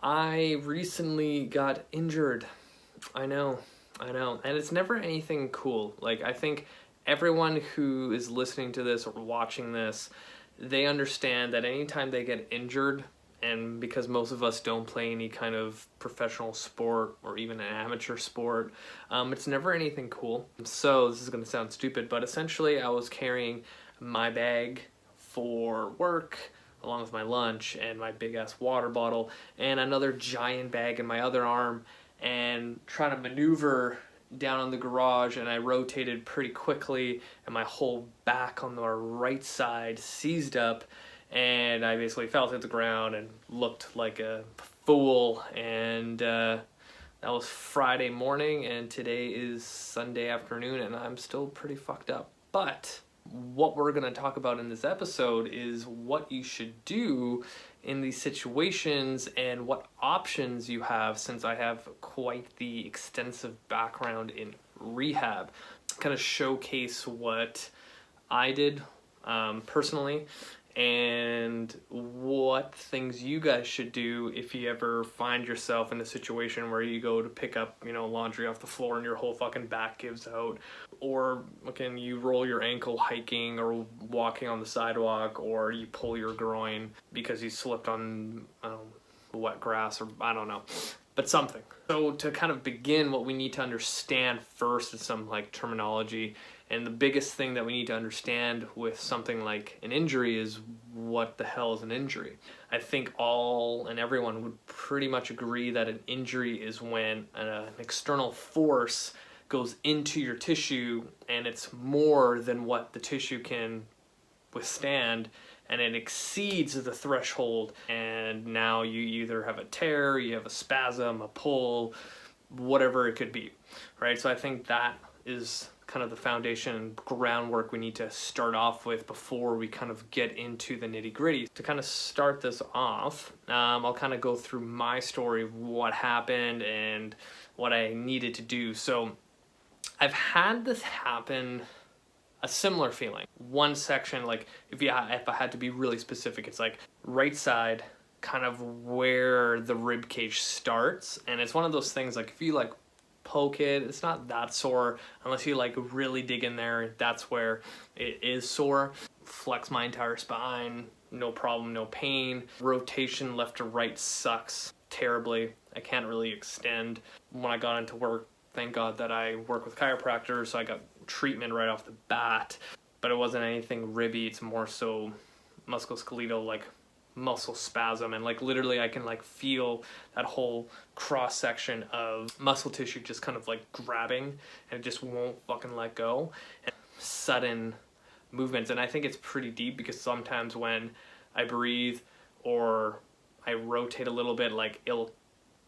I recently got injured. I know. And it's never anything cool. Like, I think everyone who is listening to this or watching this, they understand that anytime they get injured, and because most of us don't play any kind of professional sport or even an amateur sport, it's never anything cool. So this is going to sound stupid, but essentially I was carrying my bag for work along with my lunch and my big ass water bottle and another giant bag in my other arm, and trying to maneuver down in the garage, and I rotated pretty quickly and my whole back on the right side seized up, and I basically fell to the ground and looked like a fool. And that was Friday morning, and today is Sunday afternoon, and I'm still pretty fucked up. But what we're going to talk about in this episode is what you should do in these situations and what options you have, since I have quite the extensive background in rehab. Kind of showcase what I did personally, and what things you guys should do if you ever find yourself in a situation where you go to pick up, laundry off the floor and your whole fucking back gives out, or again, you roll your ankle hiking or walking on the sidewalk, or you pull your groin because you slipped on wet grass, or I don't know, but something. So to kind of begin, what we need to understand first is some terminology. And the biggest thing that we need to understand with something like an injury is what the hell is an injury. I think all and everyone would pretty much agree that an injury is when an external force goes into your tissue and it's more than what the tissue can withstand, and it exceeds the threshold, and now you either have a tear, you have a spasm, a pull, whatever it could be, right? So I think that is kind of the foundation and groundwork we need to start off with before we kind of get into the nitty-gritty. To kind of start this off, I'll kind of go through my story of what happened and what I needed to do. So I've had this happen, a similar feeling. One section, if I had to be really specific, it's like right side, kind of where the rib cage starts, and it's one of those things, like if you poke it, it's not that sore unless you really dig in there. That's where it is sore. Flex my entire spine, no problem, no pain. Rotation left to right sucks terribly. I can't really extend. When I got into work, thank God that I work with chiropractors, so I got treatment right off the bat, but it wasn't anything ribby. It's more so musculoskeletal, muscle spasm, and literally I can feel that whole cross section of muscle tissue just kind of grabbing, and it just won't fucking let go, and sudden movements. And I think it's pretty deep because sometimes when I breathe or I rotate a little bit, it'll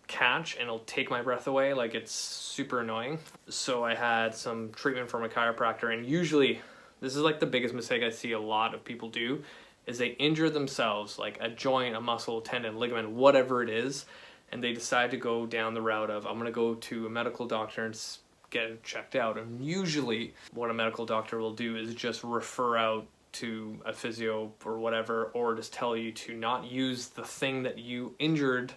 catch and it'll take my breath away. It's super annoying. So I had some treatment from a chiropractor, and usually this is the biggest mistake I see a lot of people do, is they injure themselves, a joint, a muscle, tendon, ligament, whatever it is, and they decide to go down the route of, I'm going to go to a medical doctor and get it checked out. And usually what a medical doctor will do is just refer out to a physio or whatever, or just tell you to not use the thing that you injured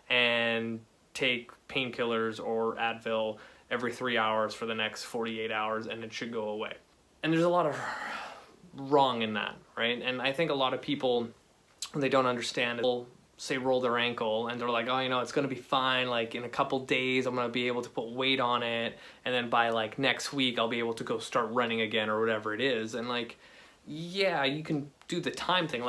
and take painkillers or Advil every 3 hours for the next 48 hours, and it should go away. And there's a lot of wrong in that, right? And I think a lot of people, they don't understand it, will say roll their ankle and they're like, oh, it's going to be fine, in a couple days I'm going to be able to put weight on it, and then by next week I'll be able to go start running again, or whatever it is. And yeah, you can do the time thing,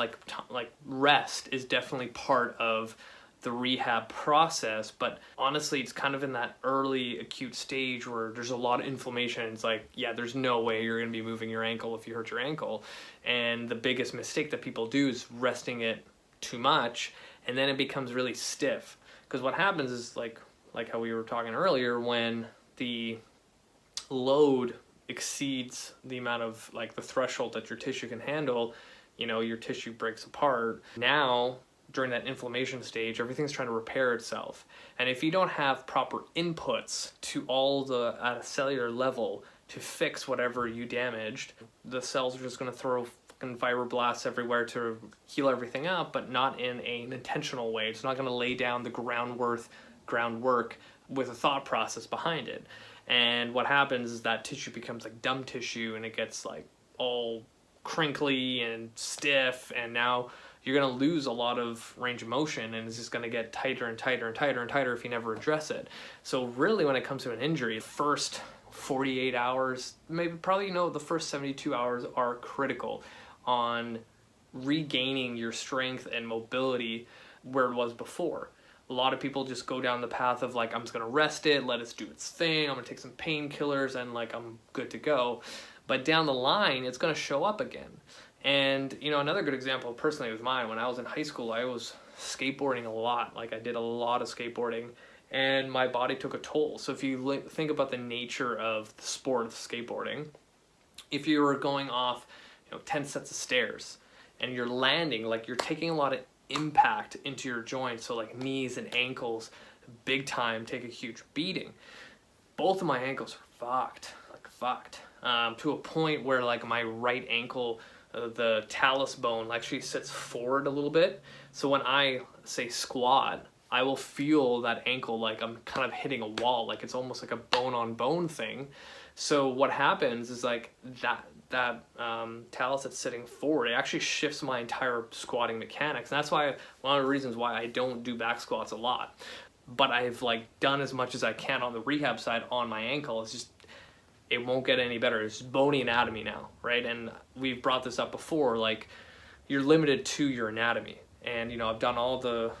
rest is definitely part of the rehab process, but honestly it's kind of in that early acute stage where there's a lot of inflammation. It's yeah, there's no way you're going to be moving your ankle if you hurt your ankle. And the biggest mistake that people do is resting it too much, and then it becomes really stiff. Because what happens is like how we were talking earlier, when the load exceeds the amount of the threshold that your tissue can handle, your tissue breaks apart. Now during that inflammation stage, everything's trying to repair itself. And if you don't have proper inputs to all the, at a cellular level, to fix whatever you damaged, the cells are just going to throw fucking fibroblasts everywhere to heal everything up, but not in an intentional way. It's not going to lay down the groundwork with a thought process behind it. And what happens is that tissue becomes like dumb tissue, and it gets like all crinkly and stiff, and now you're going to lose a lot of range of motion, and it's just going to get tighter and tighter and tighter and tighter if you never address it. So really, when it comes to an injury, first 48 hours, the first 72 hours are critical on regaining your strength and mobility where it was before. A lot of people just go down the path of like, I'm just going to rest it, let it do its thing, I'm going to take some painkillers, and like I'm good to go. But down the line, it's going to show up again. And, you know, another good example personally was mine. When I was in high school, I was skateboarding a lot. Like, I did a lot of skateboarding, and my body took a toll. So if you think about the nature of the sport of skateboarding, if you were going off, 10 sets of stairs, and you're landing, like, you're taking a lot of impact into your joints. So like knees and ankles, big time, take a huge beating. Both of my ankles are fucked. To a point where like my right ankle, the talus bone actually sits forward a little bit. So when I say squat, I will feel that ankle like I'm kind of hitting a wall, like it's almost like a bone on bone thing. So what happens is like that talus that's sitting forward, it actually shifts my entire squatting mechanics. And that's why one of the reasons why I don't do back squats a lot. But I've like done as much as I can on the rehab side on my ankle. It's just, it won't get any better. It's bony anatomy now, right? And we've brought this up before, like you're limited to your anatomy. And I've done all the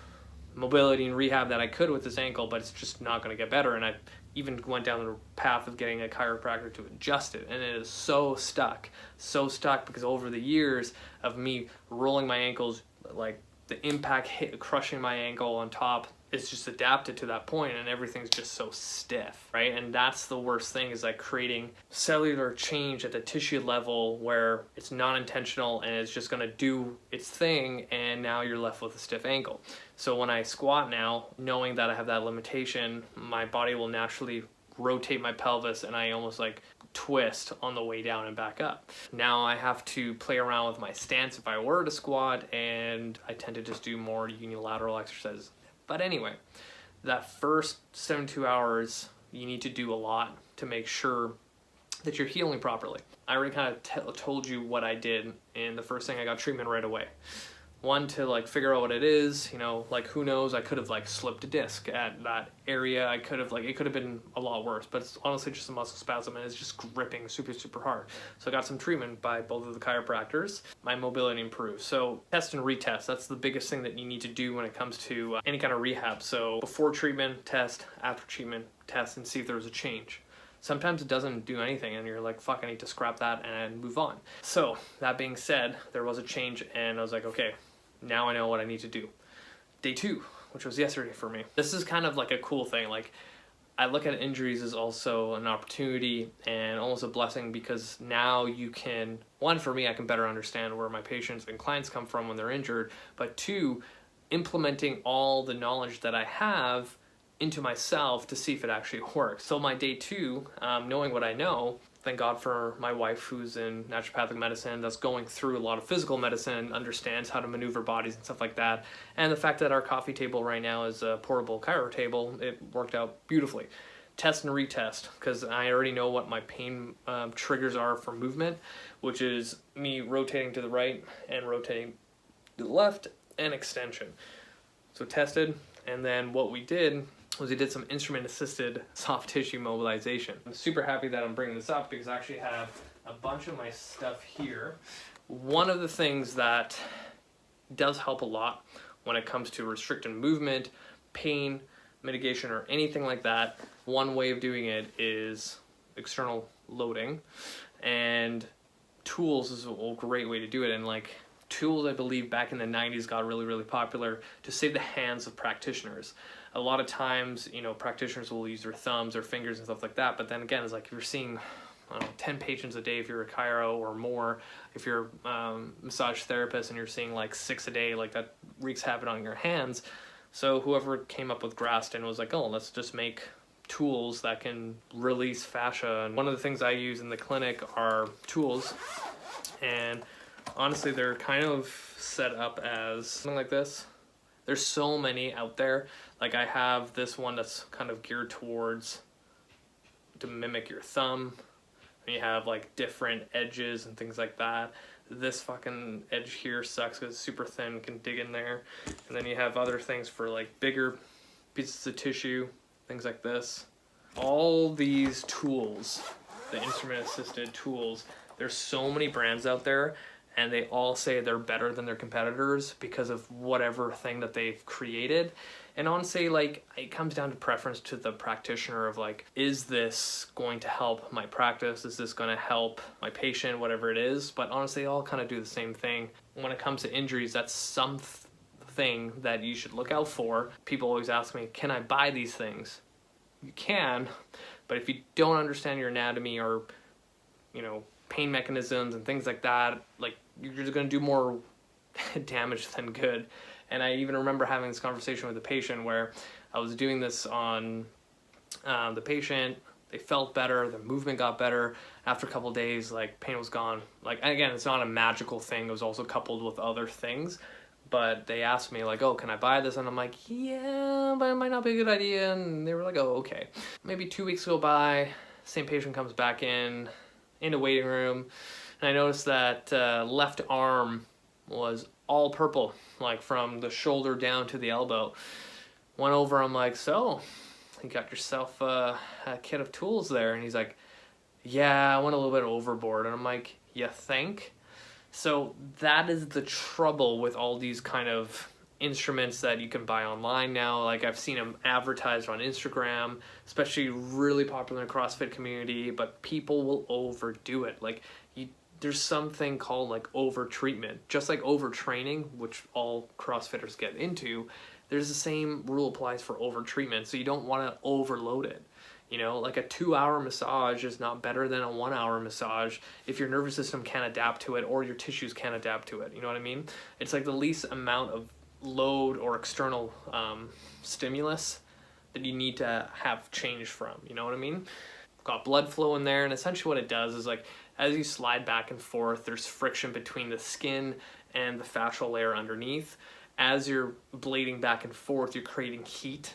mobility and rehab that I could with this ankle, but it's just not going to get better. And I even went down the path of getting a chiropractor to adjust it, and it is so stuck because over the years of me rolling my ankles, like the impact crushing my ankle on top, it's just adapted to that point, and everything's just so stiff, right? And that's the worst thing, is like creating cellular change at the tissue level where it's non-intentional and it's just gonna do its thing, and now you're left with a stiff ankle. So when I squat now, knowing that I have that limitation, my body will naturally rotate my pelvis, and I almost like twist on the way down and back up. Now I have to play around with my stance if I were to squat, and I tend to just do more unilateral exercises. But anyway, that first 72 hours, you need to do a lot to make sure that you're healing properly. I already kind of told you what I did, and the first thing, I got treatment right away. One, to like figure out what it is, like who knows, I could have like slipped a disc at that area. I could have it could have been a lot worse, but it's honestly just a muscle spasm, and it's just gripping super, super hard. So I got some treatment by both of the chiropractors. My mobility improved. So test and retest, that's the biggest thing that you need to do when it comes to any kind of rehab. So before treatment, test, after treatment, test, and see if there's a change. Sometimes it doesn't do anything, and you're like, fuck, I need to scrap that and move on. So that being said, there was a change, and I was like, okay, now I know what I need to do. Day 2, which was yesterday for me. This is kind of like a cool thing. Like, I look at injuries as also an opportunity and almost a blessing, because now you can, one, for me, I can better understand where my patients and clients come from when they're injured, but 2, implementing all the knowledge that I have into myself to see if it actually works. So my day 2, knowing what I know, thank God for my wife, who's in naturopathic medicine, that's going through a lot of physical medicine, understands how to maneuver bodies and stuff like that. And the fact that our coffee table right now is a portable chiro table, it worked out beautifully. Test and retest, because I already know what my pain triggers are for movement, which is me rotating to the right and rotating to the left, and extension. So tested, and then what we did was we did some instrument-assisted soft tissue mobilization. I'm super happy that I'm bringing this up, because I actually have a bunch of my stuff here. One of the things that does help a lot when it comes to restricted movement, pain mitigation, or anything like that, one way of doing it is external loading, and tools is a great way to do it. And like tools, I believe back in the 90s got really, really popular to save the hands of practitioners. A lot of times, practitioners will use their thumbs or fingers and stuff like that. But then again, it's like if you're seeing 10 patients a day, if you're a chiro, or more, if you're a massage therapist and you're seeing like 6 a day, like that wreaks havoc on your hands. So whoever came up with Graston was like, oh, let's just make tools that can release fascia. And one of the things I use in the clinic are tools. And Honestly, they're kind of set up as something like this. There's so many out there. Like I have this one that's kind of geared towards to mimic your thumb. And you have like different edges and things like that. This fucking edge here sucks because it's super thin, can dig in there. And then you have other things for like bigger pieces of tissue, things like this. All these tools, the instrument assisted tools, there's so many brands out there, and they all say they're better than their competitors because of whatever thing that they've created. And honestly, like, it comes down to preference to the practitioner of like, is this going to help my practice? Is this going to help my patient, whatever it is? But honestly, they all kind of do the same thing. When it comes to injuries, that's something that you should look out for. People always ask me, can I buy these things? You can, but if you don't understand your anatomy or, you know, pain mechanisms and things like that, like, you're just going to do more damage than good. And I even remember having this conversation with a patient where I was doing this on the patient. They felt better, the movement got better. After a couple of days, like, pain was gone. Like, again, it's not a magical thing. It was also coupled with other things. But they asked me, like, oh, can I buy this? And I'm like, yeah, but it might not be a good idea. And they were like, oh, okay. Maybe 2 weeks go by, same patient comes back in the waiting room. And I noticed that left arm was all purple, like from the shoulder down to the elbow. Went over, I'm like, so, you got yourself a kit of tools there? And he's like, yeah, I went a little bit overboard. And I'm like, you think? So that is the trouble with all these kind of instruments that you can buy online now. Like, I've seen them advertised on Instagram, especially really popular in the CrossFit community, but people will overdo it. Like, there's something called like over treatment, just like overtraining, which all CrossFitters get into. There's the same rule applies for over treatment. So you don't want to overload it. You know, like a 2-hour massage is not better than a 1-hour massage if your nervous system can't adapt to it or your tissues can't adapt to it. You know what I mean? It's like the least amount of load or external stimulus that you need to have change from. You know what I mean? Got blood flow in there, and essentially what it does is, like, as you slide back and forth, there's friction between the skin and the fascial layer underneath. As you're blading back and forth, you're creating heat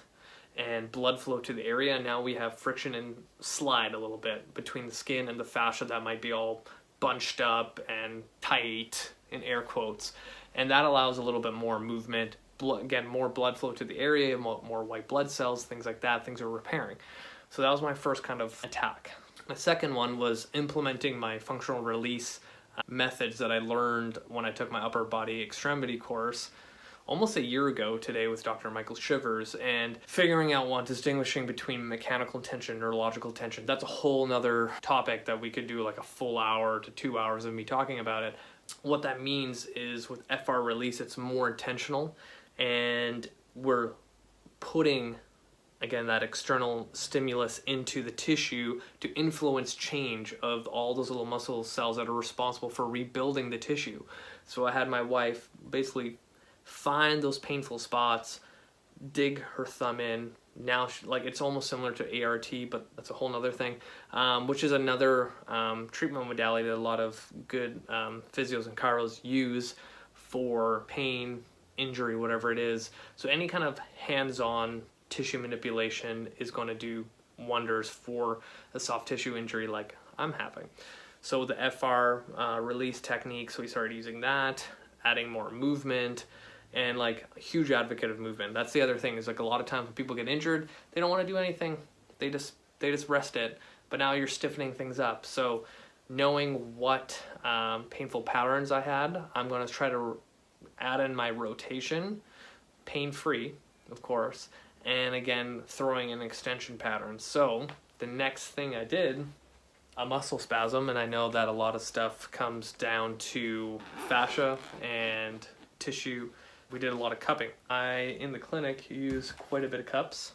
and blood flow to the area. And now we have friction and slide a little bit between the skin and the fascia that might be all bunched up and tight, in air quotes. And that allows a little bit more movement, again, more blood flow to the area, more white blood cells, things like that. Things are repairing. So that was my first kind of attack. The second one was implementing my functional release methods that I learned when I took my upper body extremity course almost a year ago today with Dr. Michael Shivers, and figuring out distinguishing between mechanical tension, neurological tension. That's a whole nother topic that we could do like a full hour to 2 hours of me talking about it. What that means is with FR release, it's more intentional, and we're putting, again, that external stimulus into the tissue to influence change of all those little muscle cells that are responsible for rebuilding the tissue. So I had my wife basically find those painful spots, dig her thumb in. Now, like, it's almost similar to ART, but that's a whole nother thing, which is another treatment modality that a lot of good physios and chiros use for pain, injury, whatever it is. So any kind of hands-on tissue manipulation is going to do wonders for a soft tissue injury like I'm having. So the FR release techniques, we started using that, adding more movement, and like a huge advocate of movement. That's the other thing, is like a lot of times when people get injured, they don't want to do anything. They just rest it. But now you're stiffening things up. So knowing what painful patterns I had, I'm going to try to add in my rotation, pain-free, of course, and again, throwing in extension patterns. So the next thing I did, a muscle spasm, and I know that a lot of stuff comes down to fascia and tissue. We did a lot of cupping. I, in the clinic, use quite a bit of cups.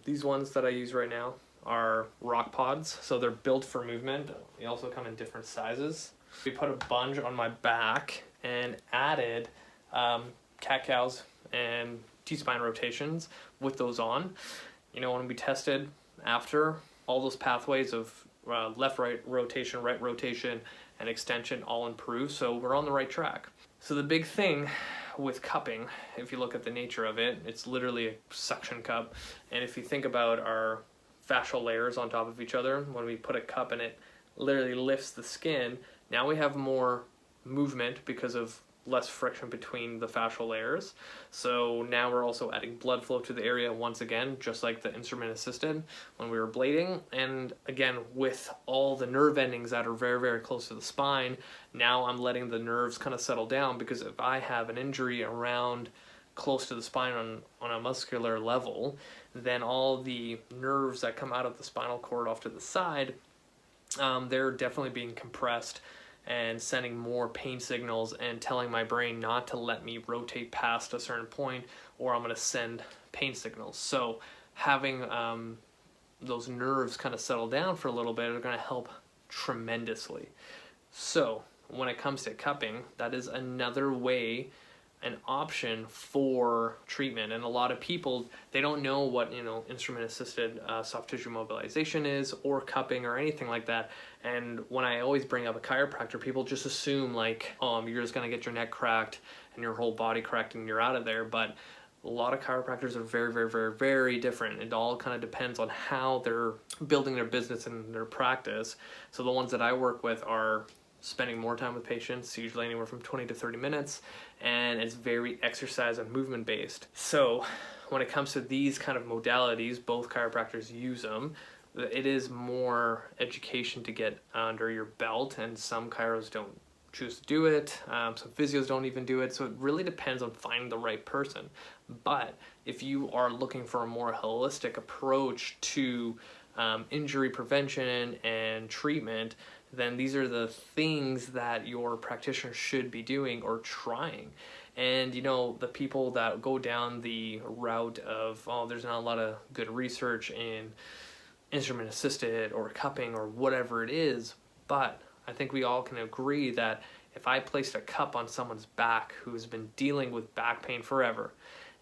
These ones that I use right now are rock pods, so they're built for movement. They also come in different sizes. We put a bunch on my back and added cat-cows and T-spine rotations with those on. You know, when we tested after, all those pathways of left-right rotation, right rotation, and extension all improve, so we're on the right track. So the big thing with cupping, if you look at the nature of it, it's literally a suction cup. And if you think about our fascial layers on top of each other, when we put a cup and it literally lifts the skin, now we have more movement because of less friction between the fascial layers. So now we're also adding blood flow to the area once again, just like the instrument assisted when we were blading. And again, with all the nerve endings that are very, very close to the spine, now I'm letting the nerves kind of settle down, because if I have an injury around close to the spine on a muscular level, then all the nerves that come out of the spinal cord off to the side, they're definitely being compressed and sending more pain signals and telling my brain not to let me rotate past a certain point, or I'm going to send pain signals. So having those nerves kind of settle down for a little bit are going to help tremendously. So when it comes to cupping, that is another way, an option for treatment. And a lot of people, they don't know what, instrument assisted soft tissue mobilization is, or cupping, or anything like that. And when I always bring up a chiropractor, people just assume like, oh, you're just gonna get your neck cracked and your whole body cracked and you're out of there. But a lot of chiropractors are very, very, very, very different. It all kind of depends on how they're building their business and their practice. So the ones that I work with are spending more time with patients, usually anywhere from 20 to 30 minutes, and it's very exercise and movement based. So when it comes to these kind of modalities, both chiropractors use them. It is more education to get under your belt, and some chiros don't choose to do it. Some physios don't even do it. So it really depends on finding the right person. But if you are looking for a more holistic approach to injury prevention and treatment, then these are the things that your practitioner should be doing or trying. And the people that go down the route of, oh, there's not a lot of good research in instrument assisted or cupping or whatever it is, but I think we all can agree that if I placed a cup on someone's back who's been dealing with back pain forever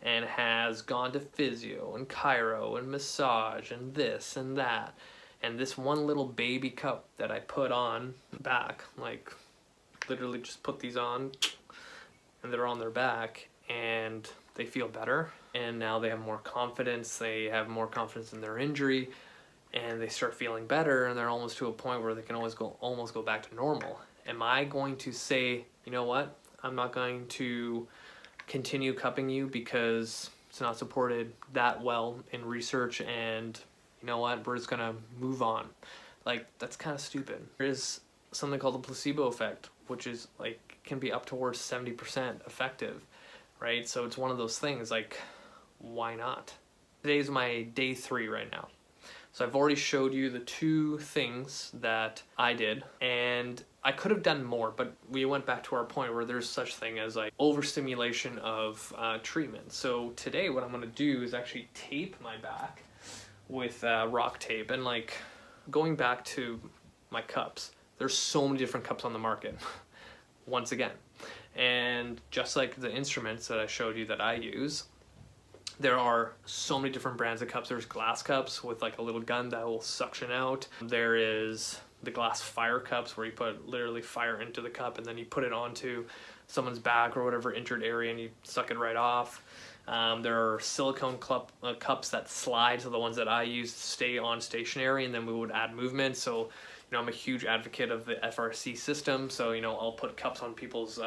and has gone to physio and chiro and massage and this and that, and this one little baby cup that I put on back, like literally just put these on and they're on their back and they feel better, and now they have more confidence, they have more confidence in their injury, and they start feeling better, and they're almost to a point where they can almost go back to normal. Am I going to say, you know what, I'm not going to continue cupping you because it's not supported that well in research, and you know what, we're just gonna move on? Like, that's kind of stupid. There is something called the placebo effect, which is like, can be up towards 70% effective, right? So it's one of those things, like, why not? Today's my day 3 right now. So I've already showed you the 2 things that I did, and I could have done more, but we went back to our point where there's such thing as like overstimulation of treatment. So today what I'm gonna do is actually tape my back with rock tape. And like, going back to my cups, there's so many different cups on the market once again, and just like the instruments that I showed you that I use, there are so many different brands of cups. There's glass cups with like a little gun that will suction out. There is the glass fire cups where you put literally fire into the cup and then you put it onto someone's back or whatever injured area and you suck it right off. There are silicone cups that slide, so the ones that I use stay on stationary, and then we would add movement. So I'm a huge advocate of the FRC system. So I'll put cups on people's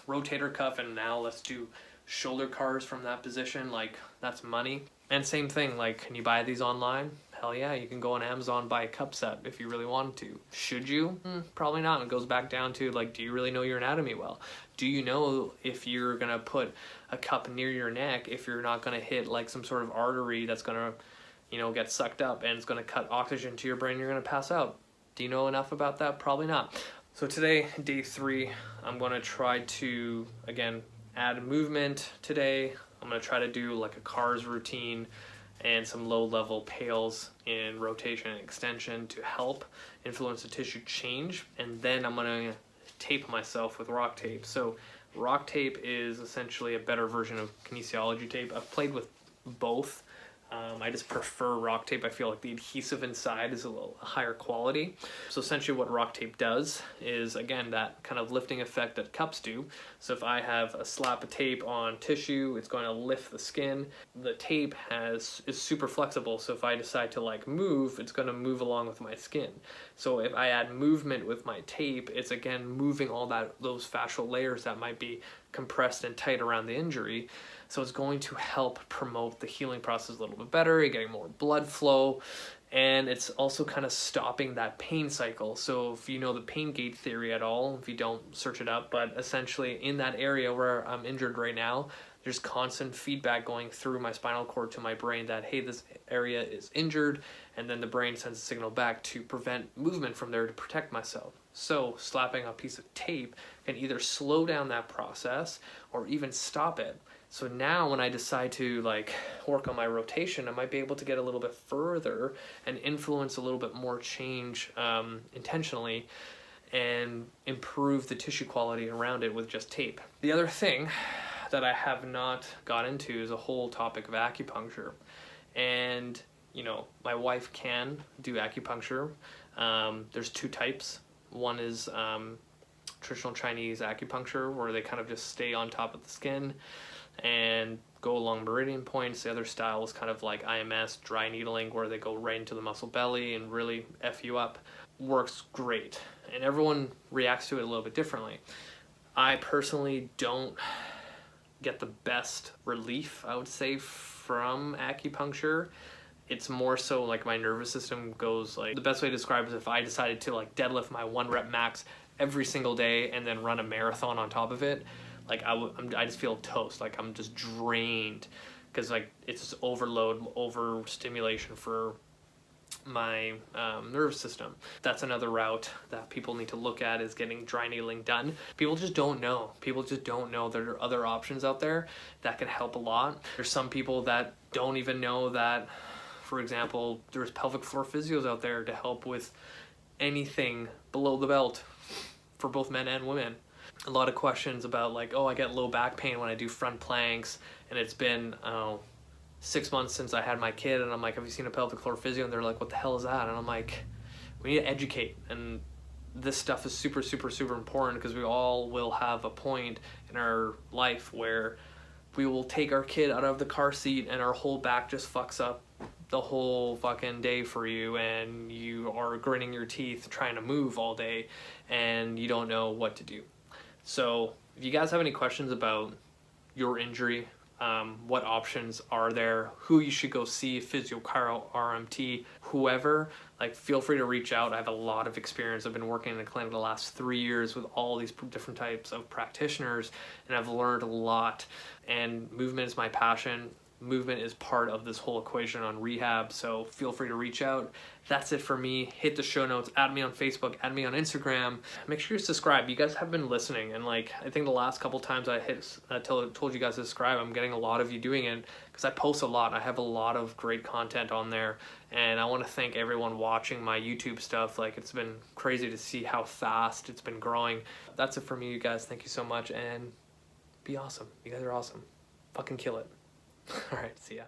rotator cuff, and now let's do shoulder cars from that position. Like, that's money. And same thing, like, can you buy these online? Hell yeah, you can go on Amazon, buy a cup set if you really wanted to. Should you? Probably not. It goes back down to, like, do you really know your anatomy well? Do you know if you're gonna put a cup near your neck, if you're not gonna hit like some sort of artery that's gonna get sucked up and it's gonna cut oxygen to your brain, you're gonna pass out? Do you know enough about that? Probably not. So today, day 3, I'm gonna try to, again, add movement today. I'm gonna try to do like a cars routine and some low-level pails in rotation and extension to help influence the tissue change. And then I'm gonna tape myself with rock tape. So rock tape is essentially a better version of kinesiology tape. I've played with both. I just prefer rock tape. I feel like the adhesive inside is a little higher quality. So essentially what rock tape does is, again, that kind of lifting effect that cups do. So if I have a slap of tape on tissue, it's going to lift the skin. The tape is super flexible, so if I decide to like move, it's going to move along with my skin. So if I add movement with my tape, it's again moving all those fascial layers that might be compressed and tight around the injury. So it's going to help promote the healing process a little bit better. You're getting more blood flow, and it's also kind of stopping that pain cycle. So if you know the pain gate theory at all, if you don't, search it up, but essentially in that area where I'm injured right now, there's constant feedback going through my spinal cord to my brain that, hey, this area is injured, and then the brain sends a signal back to prevent movement from there to protect myself. So slapping a piece of tape can either slow down that process or even stop it. So now when I decide to like work on my rotation, I might be able to get a little bit further and influence a little bit more change intentionally and improve the tissue quality around it with just tape. The other thing that I have not got into is a whole topic of acupuncture. And, you know, my wife can do acupuncture. There's two types. One is traditional Chinese acupuncture, where they kind of just stay on top of the skin and go along meridian points. The other style is kind of like IMS, dry needling, where they go right into the muscle belly and really F you up. Works great. And everyone reacts to it a little bit differently. I personally don't get the best relief, I would say, from acupuncture. It's more so like my nervous system goes like, the best way to describe it is if I decided to like deadlift my 1 rep max every single day and then run a marathon on top of it, like I just feel toast. Like I'm just drained because like it's just overload, overstimulation for my nervous system. That's another route that people need to look at, is getting dry needling done. People just don't know. People just don't know there are other options out there that can help a lot. There's some people that don't even know that, for example, there's pelvic floor physios out there to help with anything below the belt for both men and women. A lot of questions about like, oh, I get low back pain when I do front planks, and it's been 6 months since I had my kid, and I'm like, have you seen a pelvic floor physio? And they're like, what the hell is that? And I'm like, we need to educate, and this stuff is super, super, super important, because we all will have a point in our life where we will take our kid out of the car seat and our whole back just fucks up the whole fucking day for you, and you are gritting your teeth trying to move all day and you don't know what to do. So if you guys have any questions about your injury, what options are there, who you should go see, physio, chiro, RMT, whoever, like feel free to reach out. I have a lot of experience. I've been working in the clinic the last 3 years with all these different types of practitioners, and I've learned a lot, and movement is my passion. Movement is part of this whole equation on rehab, so feel free to reach out. That's it for me. Hit the show notes, add me on Facebook, add me on Instagram. Make sure you subscribe. You guys have been listening, and like I think the last couple times I told you guys to subscribe, I'm getting a lot of you doing it because I post a lot. I have a lot of great content on there, and I want to thank everyone watching my YouTube stuff. Like, it's been crazy to see how fast it's been growing. That's it for me, you guys. Thank you so much, and be awesome. You guys are awesome. Fucking kill it. All right, see ya.